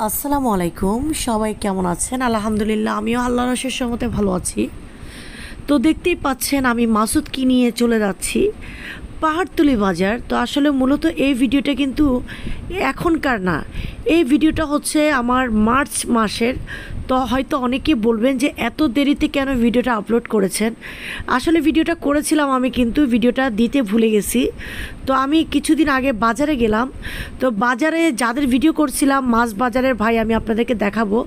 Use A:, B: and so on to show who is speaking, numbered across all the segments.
A: আসসালামু আলাইকুম, সবাই কেমন আছেন? আলহামদুলিল্লাহ, আমিও আল্লাহর অশেষ রহমতে ভালো আছি। তো দেখতেই পাচ্ছেন আমি মাসুদকে নিয়ে চলে যাচ্ছি পাহাড়তলি বাজার। তো আসলে মূলত এই ভিডিওটা কিন্তু এখনকার না, এই ভিডিওটা হচ্ছে আমার মার্চ মাসের। তো হয়তো অনেকে বলবেন যে এত দেরিতে কেন ভিডিওটা আপলোড করেছেন। আসলে ভিডিওটা করেছিলাম আমি, কিন্তু ভিডিওটা দিতে ভুলে গেছি। তো আমি কিছুদিন আগে বাজারে গেলাম। তো বাজারে যাদের ভিডিও করছিলাম, মাছ বাজারের ভাই আমি আপনাদেরকে দেখাবো,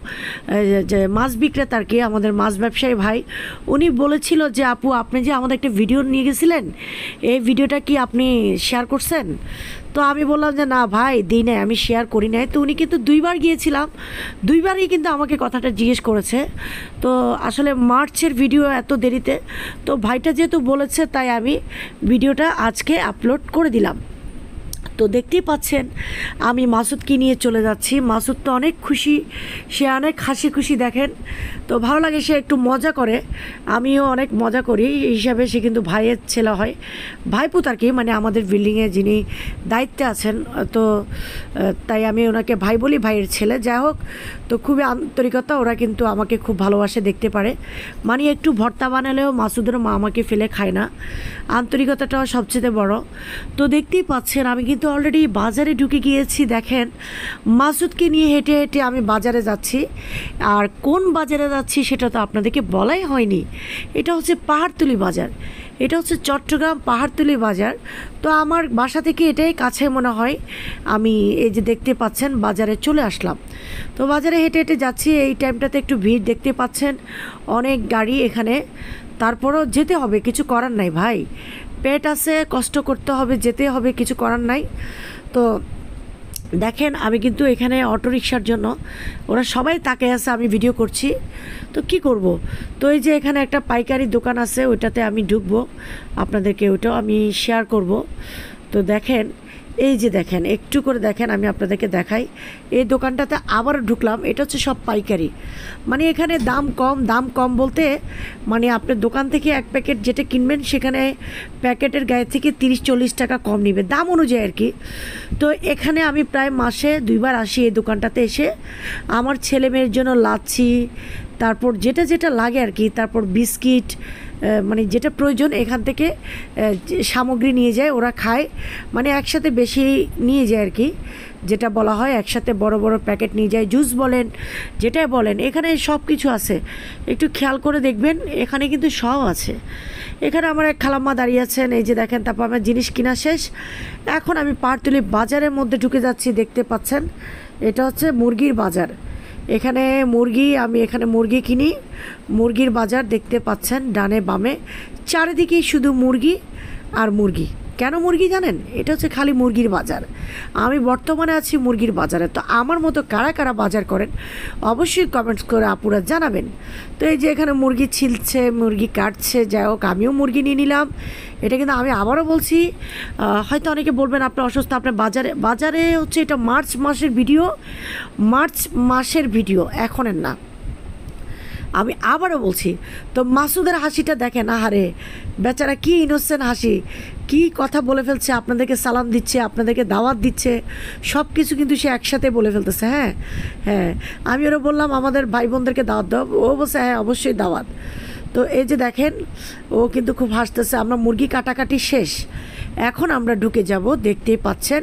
A: যে মাছ বিক্রেতার কি আমাদের মাছ ব্যবসায়ী ভাই, উনি বলেছিল যে আপু আপনি যে আমাদের একটা ভিডিও নিয়ে গেছিলেন, এই ভিডিওটা কি আপনি শেয়ার করছেন? তো আমি বললাম যে না ভাই, দিই নাই, আমি শেয়ার করি নাই। তো উনি কিন্তু দুইবার গিয়েছিলাম, দুইবারই কিন্তু আমাকে কথাটা জিজ্ঞেস করেছে। তো আসলে মার্চের ভিডিও এত দেরিতে, তো ভাইটা যেহেতু বলেছে তাই আমি ভিডিওটা আজকে আপলোড করে দিলাম। তো দেখতেই পাচ্ছেন আমি মাসুদকে নিয়ে চলে যাচ্ছি। মাসুদ তো অনেক খুশি, সে অনেক হাসি খুশি, দেখেন তো ভালো লাগে, সে একটু মজা করে, আমিও অনেক মজা করি। এই হিসাবে সে কিন্তু ভাইয়ের ছেলে হয়, ভাইপুত আর কি, মানে আমাদের বিল্ডিংয়ে যিনি দায়িত্বে আছেন। তো তাই আমি ওনাকে ভাই বলি, ভাইয়ের ছেলে। যাই হোক, তো খুবই আন্তরিকতা, ওরা কিন্তু আমাকে খুব ভালোবাসে, দেখতে পারে। মানে একটু ভর্তা বানালেও মাসুদের মা আমাকে ফেলে খায় না, আন্তরিকতাটাও সবচেয়ে বড়। তো দেখতেই পাচ্ছেন আমি কিন্তু অলরেডি বাজারে ঢুকে গিয়েছি। দেখেন মাসুদকে নিয়ে হেঁটে হেঁটে আমি বাজারে যাচ্ছি। আর কোন বাজারে যাচ্ছি সেটা তো আপনাদেরকে বলাই হয়নি। এটা হচ্ছে পাহাড়তলি বাজার, এটা হচ্ছে চট্টগ্রাম পাহাড়তলি বাজার। তো আমার বাসা থেকে এটাই কাছে মনে হয়। আমি এই যে দেখতে পাচ্ছেন বাজারে চলে আসলাম। তো বাজারে হেঁটে হেঁটে যাচ্ছি, এই টাইমটাতে একটু ভিড় দেখতে পাচ্ছেন, অনেক গাড়ি এখানে। তারপরও যেতে হবে, কিছু করার নাই ভাই, পেট আছে, কষ্ট করতে হবে, যেতে হবে, কিছু করার নাই। তো দেখেন আমি কিন্তু এখানে অটোরিকশার জন্য ওরা সবাই তাকিয়ে আছে, আমি ভিডিও করছি, তো কি করব। তো এই যে এখানে একটা পাইকারি দোকান আছে, ওইটাতে আমি ঢুকবো, আপনাদেরকে ওইটাও আমি শেয়ার করব। তো দেখেন, এই যে দেখেন, একটু করে দেখেন, আমি আপনাদেরকে দেখাই। এই দোকানটাতে আবার ঢুকলাম, এটা হচ্ছে সব পাইকারি। মানে এখানে দাম কম, দাম কম বলতে মানে আপনার দোকান থেকে এক প্যাকেট যেটা কিনবেন সেখানে প্যাকেটের গায়ে থেকে 30-40 টাকা কম নেবে, দাম অনুযায়ী আর কি। তো এখানে আমি প্রায় মাসে 2বার আসি এই দোকানটাতে এসে, আমার ছেলে মেয়ের জন্য লাচ্ছি, তারপর যেটা যেটা লাগে আর কি, তারপর বিস্কিট, মানে যেটা প্রয়োজন এখান থেকে সামগ্রী নিয়ে যায়, ওরা খায়। মানে একসাথে বেশি নিয়ে যায় আর কি, যেটা বলা হয় একসাথে বড় বড় প্যাকেট নিয়ে যায়। জুস বলেন, যেটাই বলেন, এখানে সব কিছু আছে, একটু খেয়াল করে দেখবেন, এখানে কিন্তু সব আছে। এখানে আমার এক খালাম্মা দাঁড়িয়ে আছেন, এই যে দেখেন। তারপর আমার জিনিস কিনা শেষ, এখন আমি পাহাড়তলি বাজারের মধ্যে ঢুকে যাচ্ছি। দেখতে পাচ্ছেন এটা হচ্ছে মুরগির বাজার। এখানে মুরগি, আমি এখানে মুরগি কিনি, মুরগির বাজার দেখতে পাচ্ছেন ডানে বামে, চারিদিকেই শুধু মুরগি আর মুরগি। কেন মুরগি জানেন? এটা হচ্ছে খালি মুরগির বাজার। আমি বর্তমানে আছি মুরগির বাজারে। তো আমার মতো কারা কারা বাজার করেন অবশ্যই কমেন্টস করে আপুরা জানাবেন। তো এই যে এখানে মুরগি ছিলছে, মুরগি কাটছে, যাই হোক আমিও মুরগি নিয়ে নিলাম। এটা কিন্তু আমি আবারও বলছি, হয়তো অনেকে বলবেন আপনি অসুস্থ, আপনার বাজারে হচ্ছে এটা মার্চ মাসের ভিডিও, মার্চ মাসের ভিডিও, এখনের না। আমি আবারও বলছি। তো মাসুদের হাসিটা দেখেন, আহারে বেচারা কি ইনোসেন্ট হাসি, কি কথা বলে ফেলছে, আপনাদেরকে সালাম দিচ্ছে, আপনাদেরকে দাওয়াত দিচ্ছে, সব কিছু কিন্তু সে একসাথে বলে ফেলতেছে। হ্যাঁ হ্যাঁ, আমি ওরা বললাম আমাদের ভাই বোনদেরকে দাওয়াত দাও, ও বলছে হ্যাঁ অবশ্যই দাওয়াত। তো এই যে দেখেন, ও কিন্তু খুব হাসতেছে। আমরা মুরগি কাটাকাটি শেষ, এখন আমরা ঢুকে যাব। দেখতেই পাচ্ছেন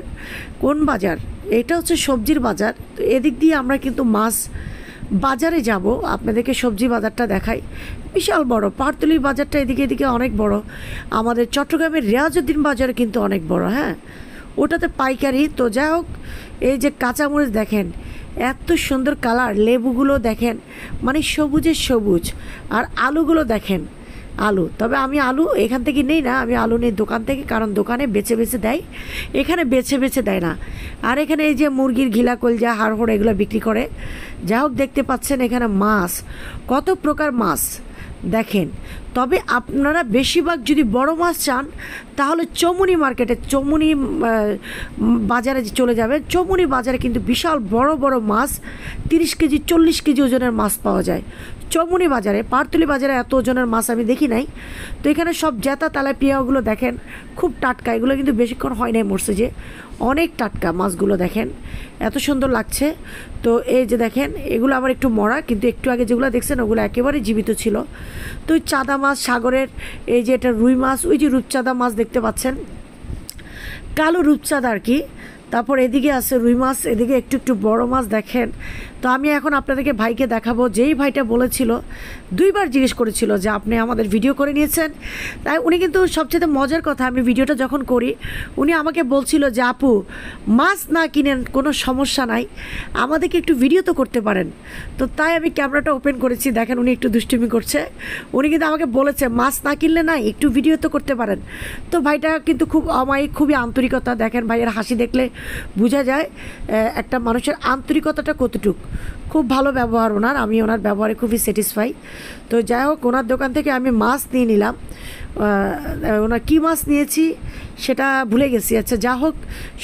A: কোন বাজার, এটা হচ্ছে সবজির বাজার। তো এদিক দিয়ে আমরা কিন্তু মাছ বাজারে যাব, আপনাদেরকে সবজি বাজারটা দেখাই, বিশাল বড়। পাহাড়তলির বাজারটা এদিকে এদিকে অনেক বড়। আমাদের চট্টগ্রামের রিয়াজউদ্দিন বাজার কিন্তু অনেক বড়, হ্যাঁ ওটাতে পাইকারি। তো যাই হোক, এই যে কাঁচামরিচ দেখেন, এত সুন্দর কালার, লেবুগুলো দেখেন, মানে সবুজের সবুজ। আর আলুগুলো দেখেন, আলু, তবে আমি আলু এখান থেকে নেই না, আমি আলু নেই দোকান থেকে, কারণ দোকানে বেছে বেছে দেয়, এখানে বেছে বেছে দেয় না। আর এখানে এই যে মুরগির ঘিলা, কলজা, হাড় এগুলো বিক্রি করে। যা হোক দেখতে পাচ্ছেন এখানে মাছ, কত প্রকার মাছ দেখেন। তবে আপনারা বেশিরভাগ যদি বড় মাছ চান তাহলে চৌমুনি মার্কেটে, চৌমুনি বাজারে চলে যাবেন। চৌমুনি বাজারে কিন্তু বিশাল বড় বড় মাছ 30 কেজি 40 কেজি ওজনের মাছ পাওয়া যায় চৌমুনি বাজারে। পাহাড়তলি বাজারে এত ওজনের মাছ আমি দেখি নাই। তো এখানে সব জেতা তেলাপিয়াগুলো দেখেন খুব টাটকা, এগুলো কিন্তু বেশিক্ষণ হয় নাই মরছে, যে অনেক টাটকা মাছগুলো দেখেন, এত সুন্দর লাগছে। তো এই যে দেখেন এগুলো আবার একটু মরা, কিন্তু একটু আগে যেগুলো দেখছেন ওগুলো একেবারে জীবিত ছিল। তো ওই চাঁদা মাছ সাগরের, এই যে এটা রুই মাছ, ওই যে রূপচাঁদা মাছ দেখতে পাচ্ছেন, কালো রূপচাঁদা আর কি। তারপর এদিকে আছে রুই মাছ, এদিকে একটু একটু বড় মাছ দেখেন। তো আমি এখন আপনাদেরকে ভাইকে দেখাবো, যেই ভাইটা বলেছিল, 2বার জিজ্ঞেস করেছিল যে আপনি আমাদের ভিডিও করে নিয়েছেন। তাই উনি কিন্তু সবচেয়ে মজার কথা, আমি ভিডিওটা যখন করি উনি আমাকে বলছিল যে আপু মাছ না কিনেন কোনো সমস্যা নাই, আমাদেরকে একটু ভিডিও তো করতে পারেন। তো তাই আমি ক্যামেরাটা ওপেন করেছি, দেখেন উনি একটু দুষ্টুমি করছে। উনি কিন্তু আমাকে বলেছে মাছ না কিনলে নাই একটু ভিডিও তো করতে পারেন। তো ভাইটা কিন্তু খুব অমায়িক, খুবই আন্তরিকতা, দেখেন ভাইয়ের হাসি দেখলে বোঝা যায় একটা মানুষের আন্তরিকতাটা কতটুক। খুব ভালো ব্যবহার ওনার, আমি ওনার ব্যবহারে খুবই স্যাটিসফাই। তো যাই হোক, ওনার দোকান থেকে আমি মাছ নিয়ে নিলাম। ওনার কী মাছ নিয়েছি সেটা ভুলে গেছি, আচ্ছা যা হোক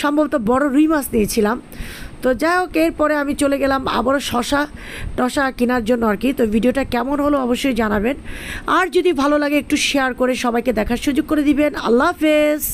A: সম্ভবত বড় রুই মাছ নিয়েছিলাম। তো যাই হোক, এরপরে আমি চলে গেলাম আবারও শশা টশা কেনার জন্য আর কি। তো ভিডিওটা কেমন হলো অবশ্যই জানাবেন, আর যদি ভালো লাগে একটু শেয়ার করে সবাইকে দেখার সুযোগ করে দিবেন। আল্লাহ হাফেজ।